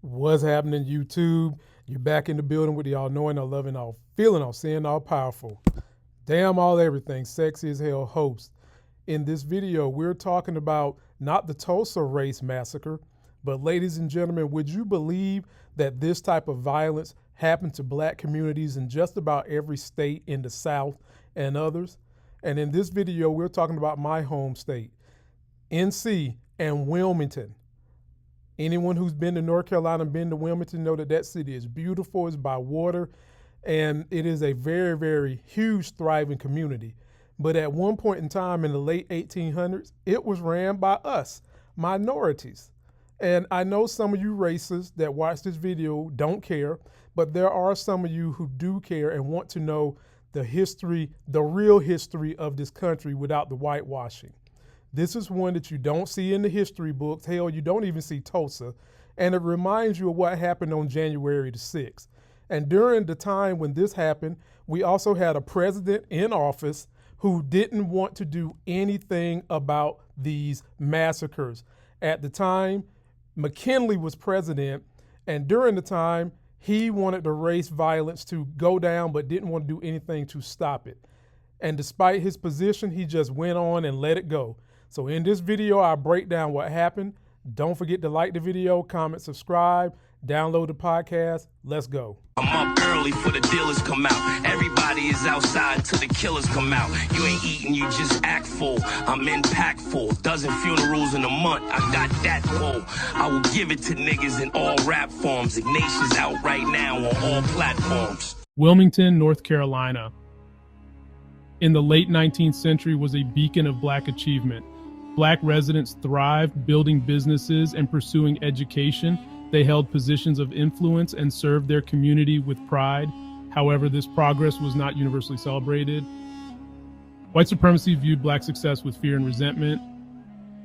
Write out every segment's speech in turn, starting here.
What's happening, YouTube? You're back in the building with the all knowing, all loving, all feeling, all seeing, all powerful. Damn all everything, sexy as hell host. In this video, we're talking about not the Tulsa race massacre, but ladies and gentlemen, would you believe that this type of violence happened to black communities in just about every state in the South and others? And in this video, we're talking about my home state, NC and Wilmington. Anyone who's been to North Carolina and been to Wilmington know that that city is beautiful, it's by water, and it is a very, very huge, thriving community. But at one point in time in the late 1800s, it was ran by us, minorities. And I know some of you racists that watch this video don't care, but there are some of you who do care and want to know the history, the real history of this country without the whitewashing. This is one that you don't see in the history books. Hell, you don't even see Tulsa. And it reminds you of what happened on January the 6th. And during the time when this happened, we also had a president in office who didn't want to do anything about these massacres. At the time, McKinley was president, and during the time, he wanted the race violence to go down, but didn't want to do anything to stop it. And despite his position, he just went on and let it go. So in this video, I break down what happened. Don't forget to like the video, comment, subscribe, download the podcast. Let's go. I'm up early for the dealers come out. Everybody is outside till the killers come out. You ain't eating, you just act full. I'm impactful. Dozen funerals in a month. I got that pull. I will give it to niggas in all rap forms. Ignatius out right now on all platforms. Wilmington, North Carolina, in the late 19th century was a beacon of black achievement. Black residents thrived, building businesses and pursuing education. They held positions of influence and served their community with pride. However, this progress was not universally celebrated. White supremacy viewed black success with fear and resentment.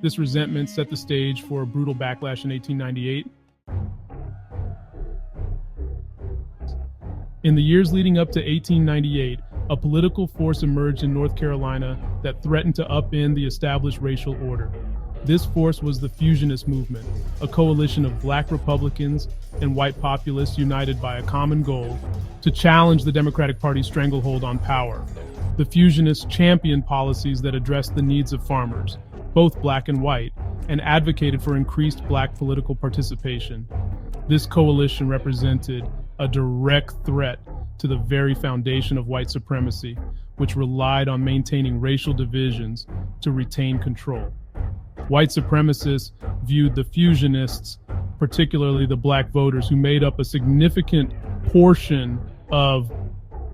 This resentment set the stage for a brutal backlash in 1898. In the years leading up to 1898, a political force emerged in North Carolina that threatened to upend the established racial order. This force was the Fusionist Movement, a coalition of black Republicans and white populists united by a common goal to challenge the Democratic Party's stranglehold on power. The Fusionists championed policies that addressed the needs of farmers, both black and white, and advocated for increased black political participation. This coalition represented a direct threat to the very foundation of white supremacy, which relied on maintaining racial divisions to retain control. White supremacists viewed the Fusionists, particularly the black voters who made up a significant portion of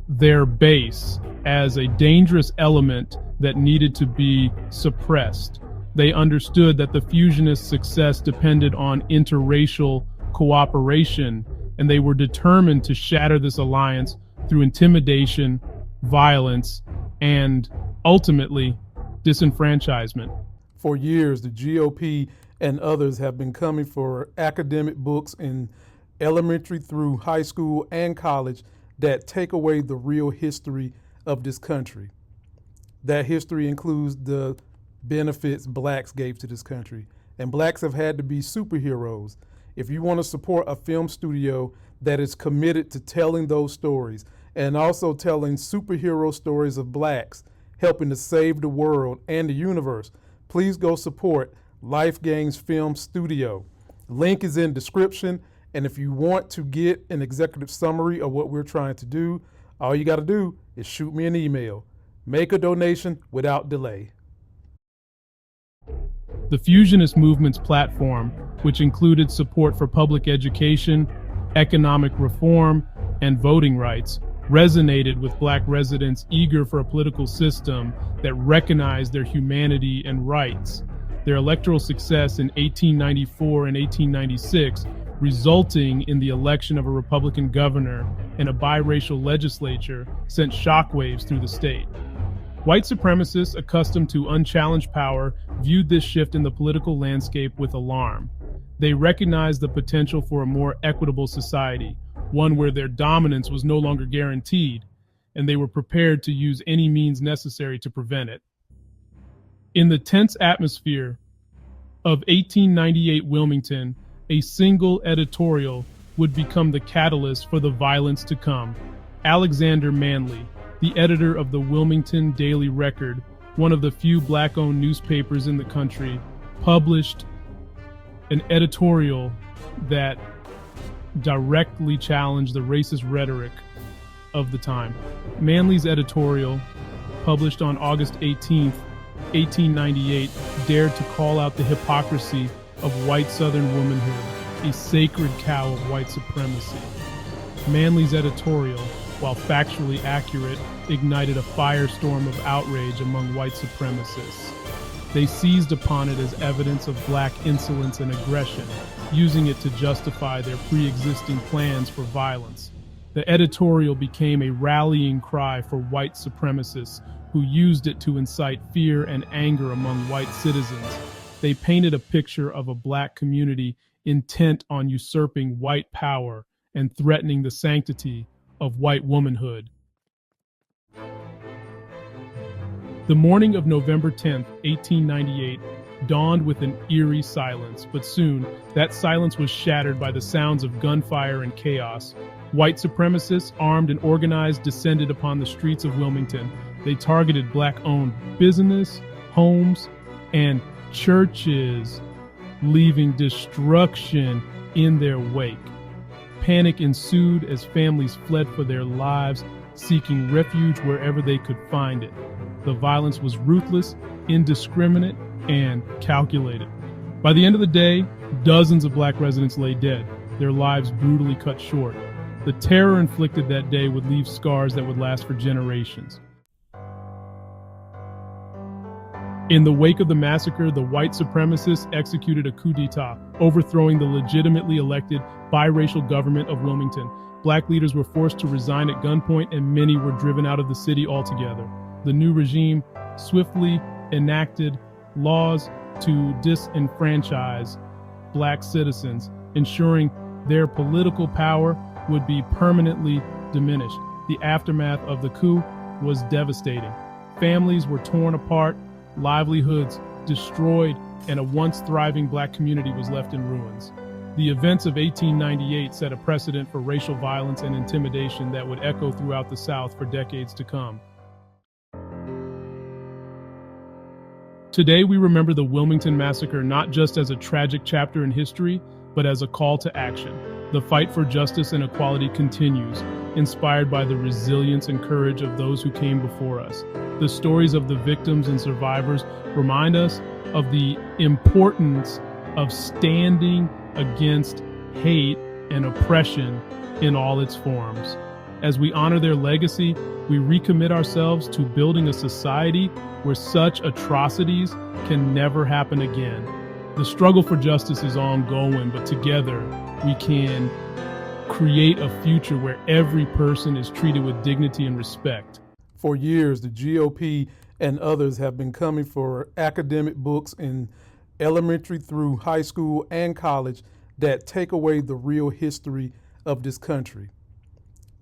their base, as a dangerous element that needed to be suppressed. They understood that the Fusionist success depended on interracial cooperation, and they were determined to shatter this alliance through intimidation, violence, and ultimately disenfranchisement. For years, the GOP and others have been coming for academic books in elementary through high school and college that take away the real history of this country. That history includes the benefits blacks gave to this country. And blacks have had to be superheroes. If you want to support a film studio that is committed to telling those stories and also telling superhero stories of blacks, helping to save the world and the universe, please go support Life Games Film Studio. Link is in description. And if you want to get an executive summary of what we're trying to do, all you got to do is shoot me an email. Make a donation without delay. The Fusionist Movement's platform, which included support for public education, economic reform, and voting rights, resonated with black residents eager for a political system that recognized their humanity and rights. Their electoral success in 1894 and 1896, resulting in the election of a Republican governor and a biracial legislature, sent shockwaves through the state. White supremacists, accustomed to unchallenged power, viewed this shift in the political landscape with alarm. They recognized the potential for a more equitable society, one where their dominance was no longer guaranteed, and they were prepared to use any means necessary to prevent it. In the tense atmosphere of 1898 Wilmington, A single editorial would become the catalyst for the violence to come. Alexander Manly, the editor of the Wilmington Daily Record, one of the few black-owned newspapers in the country, published an editorial that directly challenged the racist rhetoric of the time. Manly's editorial, published on August 18th, 1898, dared to call out the hypocrisy of white Southern womanhood, a sacred cow of white supremacy. Manly's editorial, while factually accurate, ignited a firestorm of outrage among white supremacists. They seized upon it as evidence of black insolence and aggression, using it to justify their pre-existing plans for violence. The editorial became a rallying cry for white supremacists who used it to incite fear and anger among white citizens. They painted a picture of a black community intent on usurping white power and threatening the sanctity of white womanhood. The morning of November 10th, 1898, dawned with an eerie silence, but soon that silence was shattered by the sounds of gunfire and chaos. White supremacists, armed and organized, descended upon the streets of Wilmington. They targeted black-owned business, homes, and churches, leaving destruction in their wake. Panic ensued as families fled for their lives, seeking refuge wherever they could find it. The violence was ruthless, indiscriminate, and calculated. By the end of the day, dozens of black residents lay dead, their lives brutally cut short. The terror inflicted that day would leave scars that would last for generations. In the wake of the massacre, the white supremacists executed a coup d'etat, overthrowing the legitimately elected biracial government of Wilmington. Black leaders were forced to resign at gunpoint, and many were driven out of the city altogether. The new regime swiftly enacted laws to disenfranchise black citizens, ensuring their political power would be permanently diminished. The aftermath of the coup was devastating. Families were torn apart, livelihoods destroyed, and a once thriving black community was left in ruins. The events of 1898 set a precedent for racial violence and intimidation that would echo throughout the South for decades to come. Today, we remember the Wilmington Massacre not just as a tragic chapter in history, but as a call to action. The fight for justice and equality continues, inspired by the resilience and courage of those who came before us. The stories of the victims and survivors remind us of the importance of standing against hate and oppression in all its forms. As we honor their legacy, we recommit ourselves to building a society where such atrocities can never happen again. The struggle for justice is ongoing, but together we can create a future where every person is treated with dignity and respect. For years, the GOP and others have been coming for academic books in elementary through high school and college that take away the real history of this country.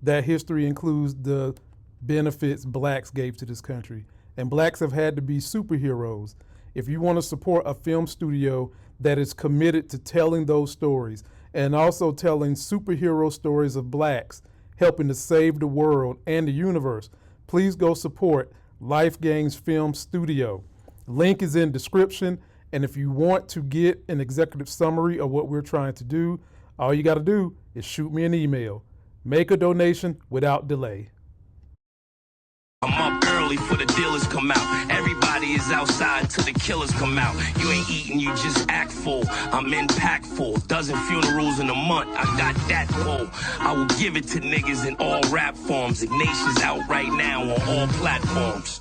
That history includes the benefits blacks gave to this country. And blacks have had to be superheroes. If you want to support a film studio that is committed to telling those stories and also telling superhero stories of blacks, helping to save the world and the universe, please go support Life Gains Film Studio. Link is in description. And if you want to get an executive summary of what we're trying to do, all you got to do is shoot me an email. Make a donation without delay. I'm up early for the dealers come out. Everybody is outside till the killers come out. You ain't eating, you just act full. I'm impactful. Dozen funerals in a month. I got that pull. I will give it to niggas in all rap forms. Ignatius out right now on all platforms.